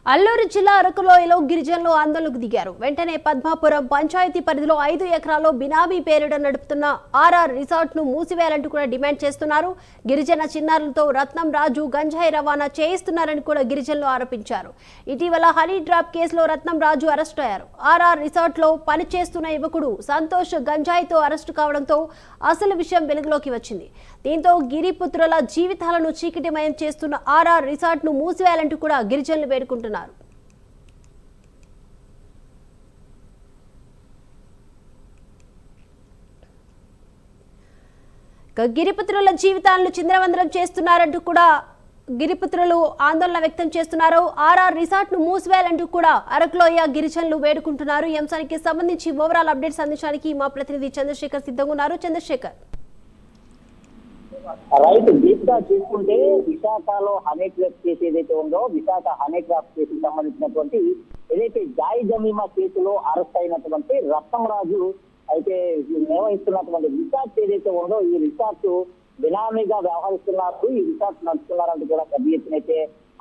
అల్లూరు జిల్లా అరకులోయలో గిరిజనులు ఆందోళనకు దిగారు. వెంటనే పద్మాపురం పంచాయతీ పరిధిలో 5 ఎకరాల్లో బినామీ పేరిట నడుపుతున్న ఆర్ఆర్ రిసార్ట్ ను మూసివేయాలంటూ కూడా డిమాండ్ చేస్తున్నారు. గిరిజన చిన్నారులతో రత్నం రాజు గంజాయి రవాణా చేయిస్తున్నారని కూడా గిరిజనులు ఆరోపించారు. ఇటీవల హనీ డ్రాప్ కేసులో రత్నం రాజు అరెస్టు అయ్యారు. ఆర్ఆర్ రిసార్ట్ లో పనిచేస్తున్న యువకుడు సంతోష్ గంజాయితో అరెస్టు కావడంతో అసలు విషయం వెలుగులోకి వచ్చింది. దీంతో గిరిపుత్రుల జీవితాలను చీకటిమయం చేస్తున్న ఆర్ఆర్ రిసార్ట్ ను మూసివేయాలంటూ కూడా గిరిజనులు వేడుకుంటున్నారు. గిరిపుత్రుల జీవితాలను చిందరవందరం చేస్తున్నారంటూ కూడా గిరిపుత్రులు ఆందోళన వ్యక్తం చేస్తున్నారు. ఆర్ఆర్ రిసార్ట్ ను మూసివేయాలంటూ కూడా అరకులోయ గిరిజనులు వేడుకుంటున్నారు. ఈ అంశానికి సంబంధించి ఓవరాల్ అప్డేట్స్ అందించడానికి మా ప్రతినిధి చంద్రశేఖర్ సిద్ధంగా ఉన్నారు. చంద్రశేఖర్, రైట్ డీప్ గా చూసుకుంటే విశాఖలో హనీ ట్రాప్ కేసు ఏదైతే ఉందో, విశాఖ హనీ ట్రాప్ కేసుకు సంబంధించినటువంటి ఏదైతే జాయి జమీమా కేసులో అరెస్ట్ అయినటువంటి రత్నం రాజు అయితే నిర్వహిస్తున్నటువంటి రిసార్ట్ ఏదైతే ఉందో, ఈ రిసార్ట్ బినామీగా వ్యవహరిస్తున్నారు, ఈ రిసార్ట్ నడుపుతున్నారంటూ కూడా పెద్ద ఎత్తున అయితే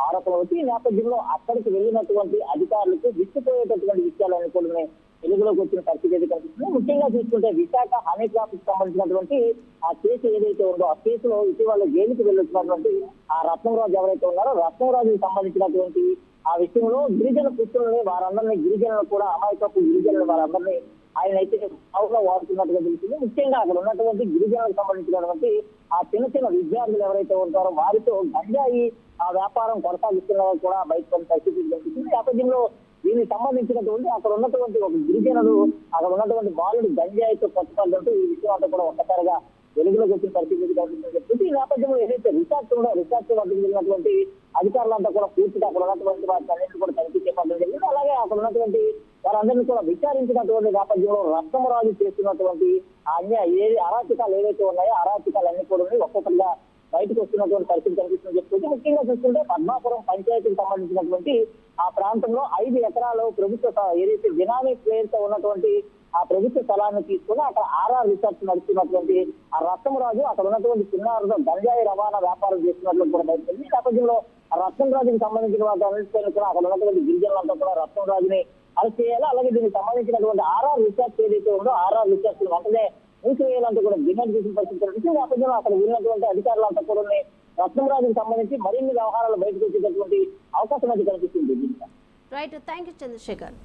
ఆరోపణలు వచ్చి ఈ నేపథ్యంలో అక్కడికి వెళ్ళినటువంటి అధికారులకు విచ్చిపోయేటటువంటి విషయాలన్నీ కూడా వెలుగులోకి వచ్చిన పరిస్థితి అయితే కనిపిస్తుంది. ముఖ్యంగా చూసుకుంటే విశాఖ హనీ ట్రాప్ కి సంబంధించినటువంటి ఆ కేసు ఏదైతే ఉందో, ఆ కేసులో ఇటీవల జైలుకి వెళ్ళొచ్చినటువంటి ఆ రత్నరాజు ఎవరైతే ఉన్నారో, రత్నరాజుకి సంబంధించినటువంటి ఆ విషయంలో గిరిజన పుత్రులని వారందరినీ గిరిజనులు కూడా అమాయకపు గిరిజనులు వారందరినీ ఆయన అయితే బావుగా వాడుతున్నట్టుగా తెలిసింది. ముఖ్యంగా అక్కడ ఉన్నటువంటి గిరిజనులకు సంబంధించినటువంటి ఆ చిన్న చిన్న విద్యార్థులు ఎవరైతే ఉంటారో వారితో గంజాయి ఆ వ్యాపారం కొనసాగిస్తున్నది కూడా బయటపడిన పరిస్థితి కనిపిస్తుంది. నేపథ్యంలో దీనికి సంబంధించినటువంటి అక్కడ ఉన్నటువంటి ఒక గిరిజనులు, అక్కడ ఉన్నటువంటి బాలుడు గంజాయితో కొట్టడంతో ఈ విషయం అంతా కూడా ఒక్కసారిగా వెలుగులోకి వచ్చిన పరిస్థితి కనిపిస్తుంది. ఈ నేపథ్యంలో ఏదైతే రిసార్ట్ ఉందో, రిసార్ట్ వద్దకు వెళ్ళినటువంటి అధికారులంతా కూడా పూర్తిగా అక్కడ ఉన్నటువంటి వాటి అన్నింటినీ కూడా తనిఖీ చేపట్టడం జరిగింది. అలాగే అక్కడ ఉన్నటువంటి వారందరినీ కూడా విచారించినటువంటి నేపథ్యంలో రత్నమరాజు చేస్తున్నటువంటి అరాచకాలు ఏవైతే ఉన్నాయో, అరాచకాలన్నీ కూడా ఒక్కొక్కరిగా బయటకు వస్తున్నటువంటి పరిస్థితి కనిపిస్తుందని చెప్పుకుంటే, ముఖ్యంగా చూసుకుంటే పద్మాపురం పంచాయతీకి సంబంధించినటువంటి ఆ ప్రాంతంలో 5 ఎకరాలు ప్రభుత్వ ఏదైతే బినామీ పేరుతో ఉన్నటువంటి ఆ ప్రభుత్వ స్థలాన్ని తీసుకుని అక్కడ ఆర్ఆర్ రిసార్ట్ నడుస్తున్నటువంటి ఆ రత్నరాజు అక్కడ ఉన్నటువంటి చిన్నారులతో గంజాయి రవాణా వ్యాపారం చేస్తున్నట్లు కూడా బయటపడింది. ఈ నేపథ్యంలో ఆ రత్నరాజుకి సంబంధించిన వాటి అన్నింటిపైన కూడా అక్కడ ఉన్నటువంటి గిరిజనులంతా కూడా రత్నరాజుని అరెస్ట్ చేయాలి. అలాగే దీనికి సంబంధించినటువంటి ఆర్ఆర్ రిసార్ట్ ఏదైతే ఉందో, ఆర్ఆర్ రిసార్ట్ వెంటనే మూసివేయాలంటూ కూడా డిమాండ్ చేసిన పరిస్థితి కనిపిస్తుంది. నేపథ్యంలో అక్కడ ఉన్నటువంటి అధికారులంతా కూడా రత్నరాజుకి సంబంధించి మరిన్ని వ్యవహారాలు బయటకు వచ్చేటటువంటి అవకాశం అయితే కనిపిస్తుంది. Right, thank you Chandrasekhar.